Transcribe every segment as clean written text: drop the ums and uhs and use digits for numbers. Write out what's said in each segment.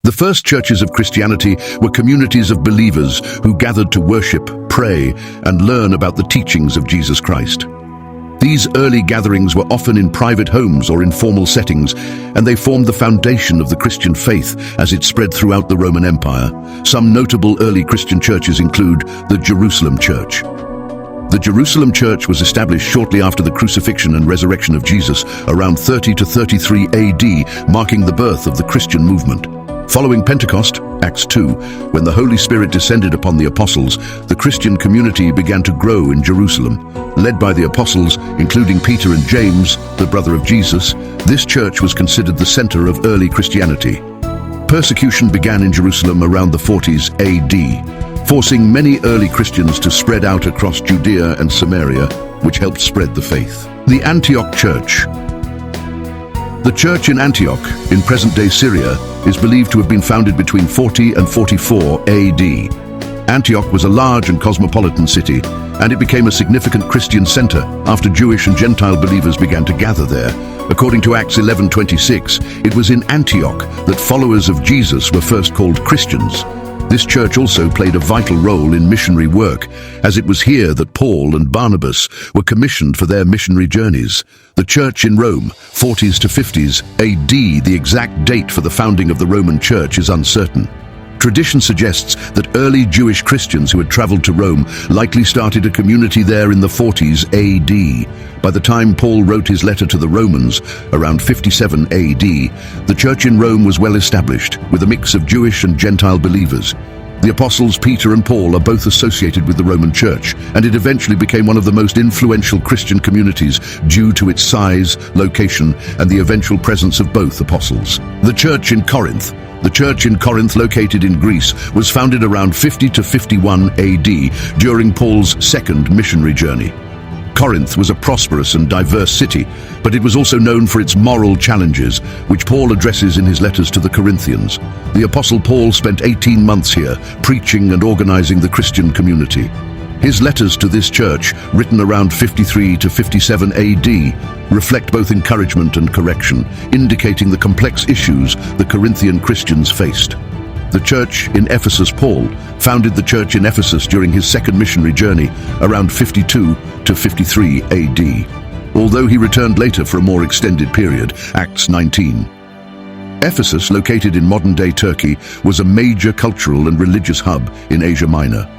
The first churches of Christianity were communities of believers who gathered to worship, pray, and learn about the teachings of Jesus Christ. These early gatherings were often in private homes or informal settings, and they formed the foundation of the Christian faith as it spread throughout the Roman Empire. Some notable early Christian churches include the Jerusalem Church. The Jerusalem Church was established shortly after the crucifixion and resurrection of Jesus, around 30 to 33 AD, marking the birth of the Christian movement. Following Pentecost, Acts 2, when the Holy Spirit descended upon the apostles, the Christian community began to grow in Jerusalem. Led by the apostles, including Peter and James, the brother of Jesus, this church was considered the center of early Christianity. Persecution began in Jerusalem around the 40s AD, forcing many early Christians to spread out across Judea and Samaria, which helped spread the faith. The Antioch Church. The church in Antioch, in present-day Syria, is believed to have been founded between 40 and 44 AD. Antioch was a large and cosmopolitan city, and it became a significant Christian center after Jewish and Gentile believers began to gather there. According to Acts 11:26, it was in Antioch that followers of Jesus were first called Christians. This church also played a vital role in missionary work, as it was here that Paul and Barnabas were commissioned for their missionary journeys. The church in Rome, 40s to 50s AD, the exact date for the founding of the Roman Church is uncertain. Tradition suggests that early Jewish Christians who had traveled to Rome likely started a community there in the 40s AD. By the time Paul wrote his letter to the Romans, around 57 AD, the church in Rome was well established, with a mix of Jewish and Gentile believers. The apostles Peter and Paul are both associated with the Roman Church, and it eventually became one of the most influential Christian communities due to its size, location, and the eventual presence of both apostles. The church in Corinth. The church in Corinth, located in Greece, was founded around 50 to 51 AD during Paul's second missionary journey. Corinth was a prosperous and diverse city, but it was also known for its moral challenges, which Paul addresses in his letters to the Corinthians. The Apostle Paul spent 18 months here, preaching and organizing the Christian community. His letters to this church, written around 53 to 57 AD, reflect both encouragement and correction, indicating the complex issues the Corinthian Christians faced. The church in Ephesus. Paul founded the church in Ephesus during his second missionary journey, around 52 to 53 AD, although he returned later for a more extended period, Acts 19. Ephesus, located in modern-day Turkey, was a major cultural and religious hub in Asia Minor.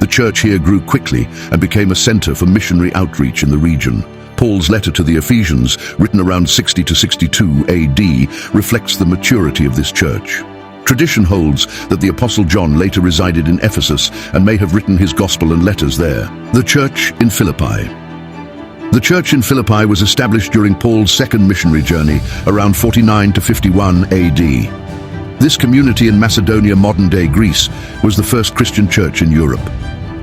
The church here grew quickly and became a center for missionary outreach in the region. Paul's letter to the Ephesians, written around 60 to 62 AD, reflects the maturity of this church. Tradition holds that the Apostle John later resided in Ephesus and may have written his gospel and letters there. The church in Philippi. The church in Philippi was established during Paul's second missionary journey, around 49 to 51 AD. This community in Macedonia, modern-day Greece, was the first Christian church in Europe.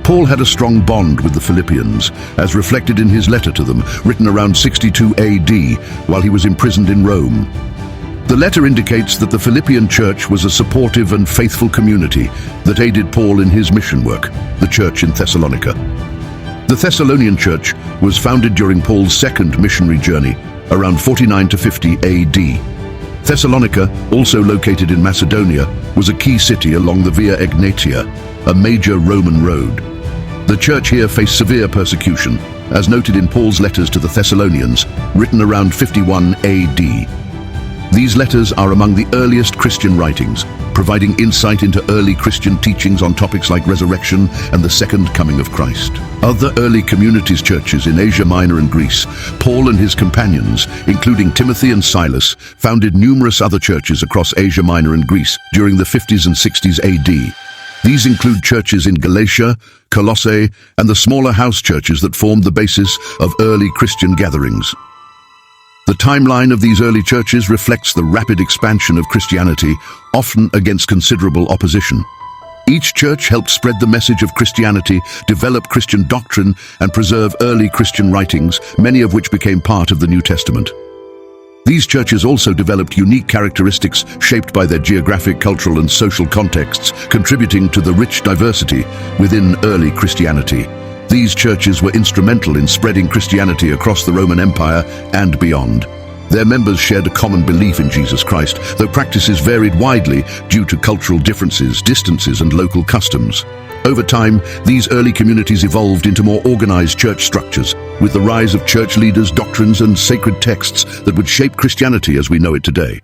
Paul had a strong bond with the Philippians, as reflected in his letter to them, written around 62 AD, while he was imprisoned in Rome. The letter indicates that the Philippian church was a supportive and faithful community that aided Paul in his mission work, the church in Thessalonica. The Thessalonian church was founded during Paul's second missionary journey, around 49 to 50 AD. Thessalonica, also located in Macedonia, was a key city along the Via Egnatia, a major Roman road. The church here faced severe persecution, as noted in Paul's letters to the Thessalonians, written around 51 AD. These letters are among the earliest Christian writings, providing insight into early Christian teachings on topics like resurrection and the second coming of Christ. Other early communities churches in Asia Minor and Greece, Paul and his companions, including Timothy and Silas, founded numerous other churches across Asia Minor and Greece during the 50s and 60s AD. These include churches in Galatia, Colossae, and the smaller house churches that formed the basis of early Christian gatherings. The timeline of these early churches reflects the rapid expansion of Christianity, often against considerable opposition. Each church helped spread the message of Christianity, develop Christian doctrine, and preserve early Christian writings, many of which became part of the New Testament. These churches also developed unique characteristics shaped by their geographic, cultural, and social contexts, contributing to the rich diversity within early Christianity. These churches were instrumental in spreading Christianity across the Roman Empire and beyond. Their members shared a common belief in Jesus Christ, though practices varied widely due to cultural differences, distances, and local customs. Over time, these early communities evolved into more organized church structures, with the rise of church leaders, doctrines, and sacred texts that would shape Christianity as we know it today.